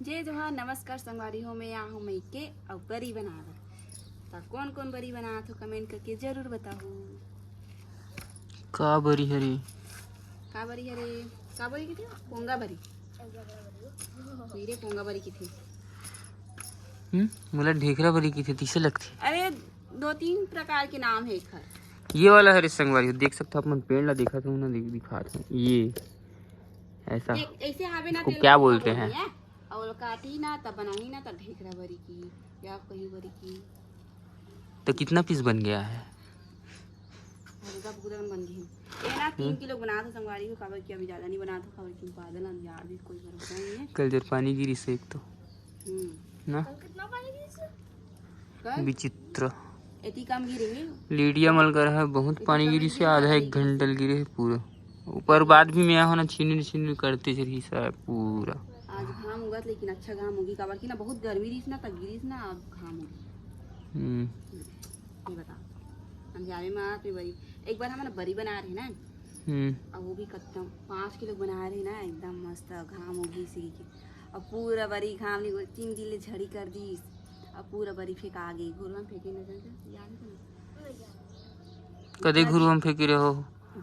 जय जोहार नमस्कार संगवारी हो मैं यहाँ हूँ मई के और बरी बना तो कौन कौन बरी बना तो कमेंट करके जरूर बताओ। का बरी हरे का बरी की थी पोंगा बरी पोंगा बरी की थी। मतलब ढेकरा बरी की थी तीसरे लगती। अरे 2-3 प्रकार के नाम है इधर। ये वाला हरे संगवारी देख सकते हो अपन पेड़ ला देखा था ना दिखा था ये ऐसा ऐसे हावे ना इसको क्या बोलते हैं और काटी ना तब बनाई ना तब ढेकरा बरी की या कहीं बरी की। तो कितना पीस बन गया है? बन गई ये ना 3 किलो बना दो संगवारी को काबर की अभी ज्यादा नहीं बना दो काबर की बादल अंधियार भी कोई भरोसा नहीं है। कल जब पानी गिरी से एक तो ना कितना पानी गिरी से विचित्र इतनी कम गिरी है। लीडिया मल कर है बहुत पानी गिरी से आधा 1 घंटा गिरे है पूरा ऊपर बाद भी मैं होना छीन करते रही सा पूरा। आज घाम होगा लेकिन अच्छा घाम होगी काबर की ना बहुत गर्मी रही ना तब गिरी ना अब घाम होगी। ये बता अंधियारे में आप बरी एक बार हम बरी बना रहे ना और वो भी कत्तम 5 किलो बना रहे ना एकदम मस्त घाम होगी इसी की और पूरा बरी घाम नहीं 3 दिन झड़ी कर दी अब पूरा बरी फेंका गई घुरवा फेंके न याद कदे घुरवा फेंके रहे हो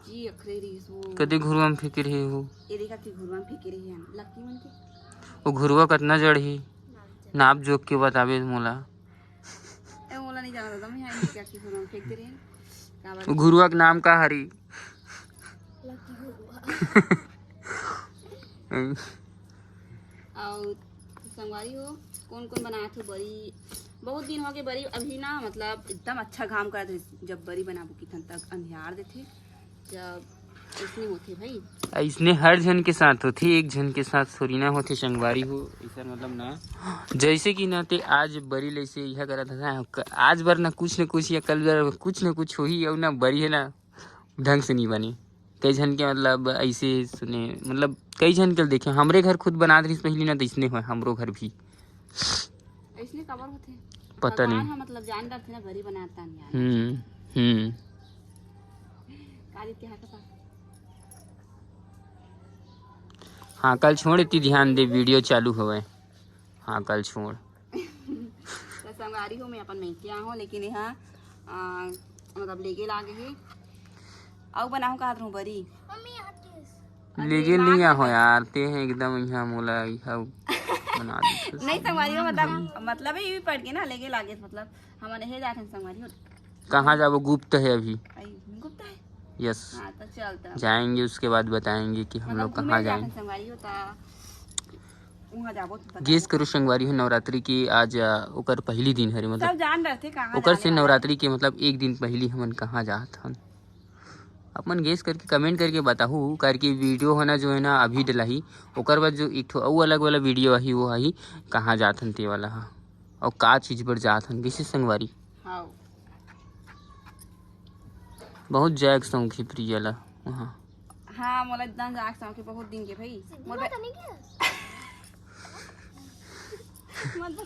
जी अखरे रही सो कदे घुरवा फेंके रहे हो ये देखा कि घुरवा फेंके रही है लक्की मन के वो घुरवा कितना जड़ है नाप जोक के बतावे मोला मोला नहीं जाना था मैं यहाँ क्या कि घुरवा फेंकते रहे। वो घुरवा का नाम का हरी और संगवारी हो कौन कौन बनाया थे बरी बहुत दिन हो गए बरी अभी ना मतलब एकदम अच्छा घाम कर थे जब बरी बनाबो की तक अंधियार देते जब इसने होते भाई इसने हर जन के साथ होती एक जन के साथ थोड़ी ना होती संगवारी हो ऐसा मतलब ना जैसे कि ना ते आज बरी ले से यह करा था आज बार ना कुछ या कल बार कुछ ना कुछ हो ही और ना बरी है ना ढंग से नहीं बनी कई जन के मतलब ऐसे सुने मतलब कई जन के देखे हमरे घर खुद बना रही पहली ना तो इसने हो हमरो घर भी इसने कवर होते पता नहीं मतलब जानदार थे ना बरी बनाता नहीं काली के हाथ का हाँ कल छोड़ इतनी ध्यान दे वीडियो चालू हो गए। हाँ कल छोड़ तो संगवारी हो मैं अपन नहीं किया हूँ लेकिन यहाँ मतलब लेके लागे है और बनाऊँ कहा हूँ बरी लेके नहीं हो यार ते हैं एकदम यहाँ मोला बना दी नहीं संगवारी हो मतलब ये भी पढ़ के ना लेके लागे मतलब हमारे हे जाते हैं संगवारी हो कहाँ जाओ गुप्त है अभी गुप्त है यस हाँ तो चलता जाएंगे उसके बाद बताएंगे कि हम लोग कहाँ जाएंगे। गेस करो संगवारी हो नवरात्रि की आज ओकर पहली दिन है मतलब जान रहे थे कहाँ ओकर से नवरात्रि के मतलब एक दिन पहली हमन कहाँ जात हन अपन गेस करके कमेंट करके बताहू करके वीडियो होना जो है ना अभी डलाही ओकर बाद जो एक अलग वाला वीडियो आई वो आई कहाँ जात हन ते वाला हा और का चीज पर जात हन कैसे संगवारी बहुत जैक सॉन्ग की प्रियला वहाँ हाँ मोला एकदम जाग सॉन्ग के बहुत दिन के भाई मोला मत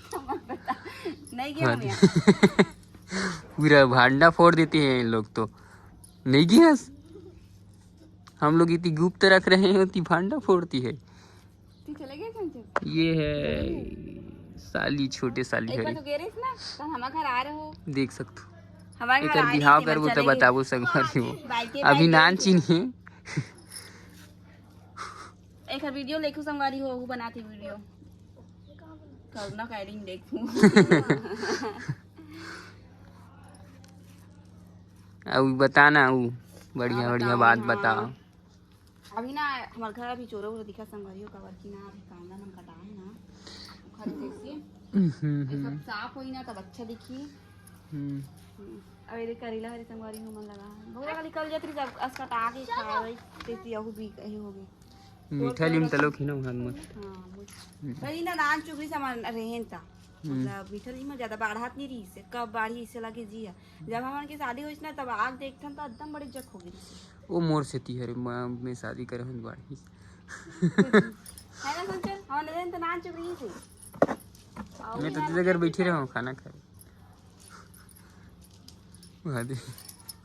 बता नहीं गया मैं पूरा भांडा फोड़ देते हैं इन लोग तो नहीं गया हम लोग इतनी गुप्त रख रहे हैं उतनी भांडा फोड़ती है। चले गए ये है साली छोटे साली एक है बार तो कह रही थी ना तो हम घर आ रहे हो देख सकते हो हमारे घर बिहाव करबो तो बताबो संगवारी हो अभी नान चिन्हे एक वीडियो लेखो संगवारी हो वो बनाती वीडियो करना काइडिंग देखूं अब बताना वो बढ़िया बढ़िया बात बताओ। अभी ना हमारे घर अभी चोरा वोरा दिखा संगवारियों का वर्की ना अभी कांदा हम कटाए ना घर देखिए सब साफ होई ना तब अच्छा दिखी अब ये करेला हरे संगवारी हो मन लगा बहुत वाली कल जाती जब अस कटा के खा रही तेती यहू भी कही हो गई मीठा लिम तलो खिना हां मत भाई ना नान चुगली सामान रहेन ता मतलब मीठा लिम ज्यादा बाढ़ात नहीं रही से कब बाढ़ी इसे लगे जिया जब हमन की शादी होइस ना तब आग देखथन तो एकदम बड़ी जख हो गई वो मोर से ती हरे में शादी करे हन बाढ़ी है ना संचल हमन ने तो नान चुगली से मैं तो जगह बैठे रहूं खाना खाए वादे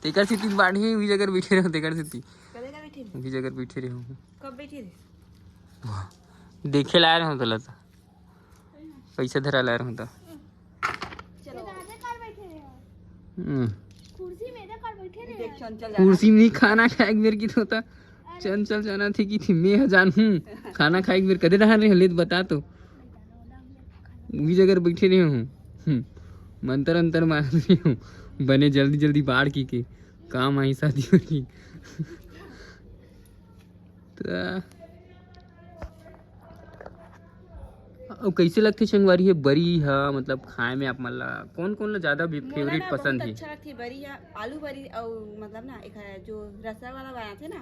तेकर से तीन बाढ़ी हुई जगह बैठे रहो तेकर से ती कदेगा बैठे हुई जगह बैठे रहो कब बैठे रे देखे ला रहे हो तो लता पैसा धरा ला रहा था। चलो देख चंचल जा रहा कुर्सी में नहीं खाना खाए एक बेर की तो होता चंचल जाना थी कि थी मैं जानू खाना खाए एक बेर कदे रहा रहे लेत बता तो वही जगह बैठे रहे हूँ मंतर अंतर मार रही हूँ बने जल्दी जल्दी बाढ़ की काम आई शादी हो की तो अब कैसे लगते संगवारी है बरी है मतलब खाए में आप मला कौन कौन ला ज्यादा फेवरेट पसंद है? अच्छा लगती बरी है आलू बरी और मतलब ना एक है जो रसा वाला बनाते ना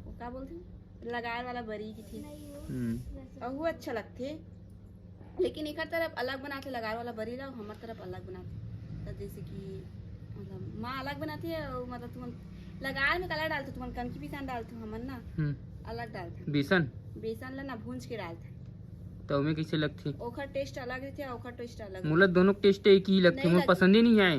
वो क्या बोलते हैं लगाए वाला बरी की थी और वो अच्छा लगते लेकिन एक तरफ अलग बनाते लगाए वाला बरी ला हमारे तरफ अलग बनाते तो जैसे कि मतलब माँ अलग बनाती है और मतलब तुम लगाए में कलर डालते तुम कन की पिसान डालते हमन ना अलग डालते बेसन ला ना भूंज के डालते तो में कैसे लगती ओखर टेस्ट अलग रहते ओखर टेस्ट अलग मुला दोनों टेस्ट एक ही लगते मुझे पसंद ही नहीं आए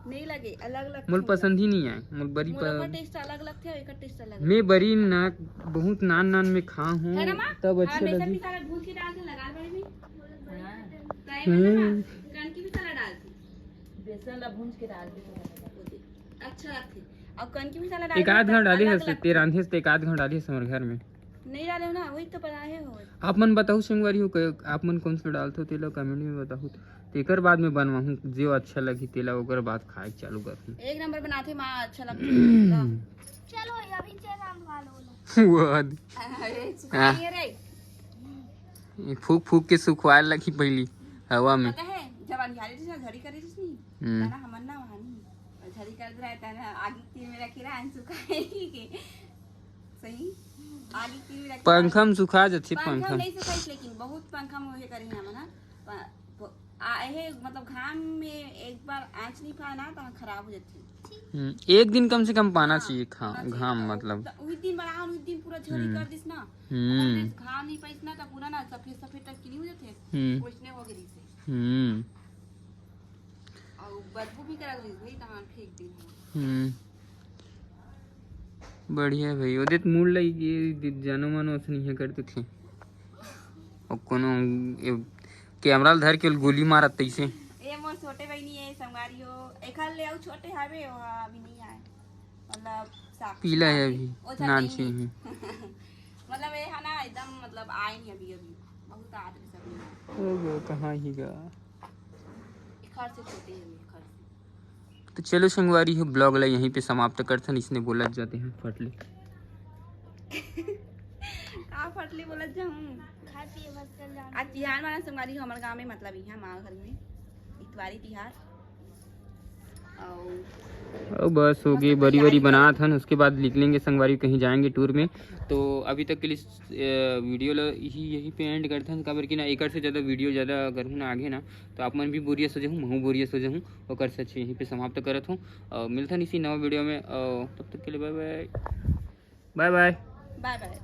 नहीं लगे अलग अलग मुझे पसंद ही नहीं आए मुझे बरी टेस्ट अलग लगते है एकर टेस्ट अलग मैं बरी ना बहुत नान नान में खा हूँ तब अच्छे लगे बेसन भून के डालते लगा बड़ी में कन की भी साला डालते बेसन ला भून के डालते अच्छा लगते अब कन की भी साला डालते एक आध घंटा डाली है तेरे रांधे से एक आध घंटा डाली है हमारे घर में नहीं डाले हो ना वही तो बनाए हो आप मन बताओ संगवारी हो आप मन कौन सा डालते हो तेला कमेंट में बताओ तेकर बाद में बनवाऊँ जो अच्छा लगी तेला ओकर बाद खाए चालू करूँ एक नंबर बनाते माँ अच्छा लगता चलो अभी फूक फूक के सुखवाए लगी पहली हवा में पता है जब अंधियारी थी झड़ी करी थी नहीं ना हमन ना वहां नहीं झड़ी कर रहता है आगे तीर में रखी रहा सुखाए के सही आगे तीर में रखी पंखा में सुखा जाती पंखा नहीं सुखाई लेकिन बहुत पंखा में ये करी हम ना आए मतलब घाम में एक बार आंच नहीं पाना तो खराब हो जाती एक दिन कम से कम पाना चाहिए घाम मतलब उस दिन बना उस दिन पूरा झड़ी कर दिस ना घाम नहीं पाइस ना तो पूरा ना सफेद सफेद तक नहीं हो जाते उसने हो गई से और बदबू भी करा गई भाई तहां फेंक दी बढ़िया भाई ओदे मूड लगी जानो मानो असनी है करते थे और कोनो कैमरा धर के गोली मारत तैसे ए मोर छोटे बहनी है संगारियो एखल ले आउ छोटे हावे अभी नहीं आए मतलब साफ पीला है अभी नानची है मतलब ये है ना एकदम मतलब आए नहीं अभी अभी बहुत आद सब हो गया कहां ही गा खर से छोटे हैं खर से तो चलो संगवारी हो ब्लॉग ला यहीं पे समाप्त करथन इसने बोला जाते हैं फटले का फटले बोला जाऊं खाती है बस चल जा आज तिहार माना संगवारी हमारे गांव में मतलब यहां मां घर में इतवारी तिहार और बस हो गई बड़ी बड़ी बना था उसके बाद निकलेंगे संगवारी कहीं जाएंगे टूर में तो अभी तक के लिए वीडियो यही पे एंड करते हैं काबर कि ना एक से ज़्यादा वीडियो ज़्यादा अगर हूँ ना आगे ना तो आप मन भी बोरियत सोचे हूँ मैं बोरियत सोचे हूँ और कर सच यहीं पे समाप्त करत हूँ मिलता नहीं इसी नवा वीडियो में तब तक के लिए bye bye bye bye bye bye.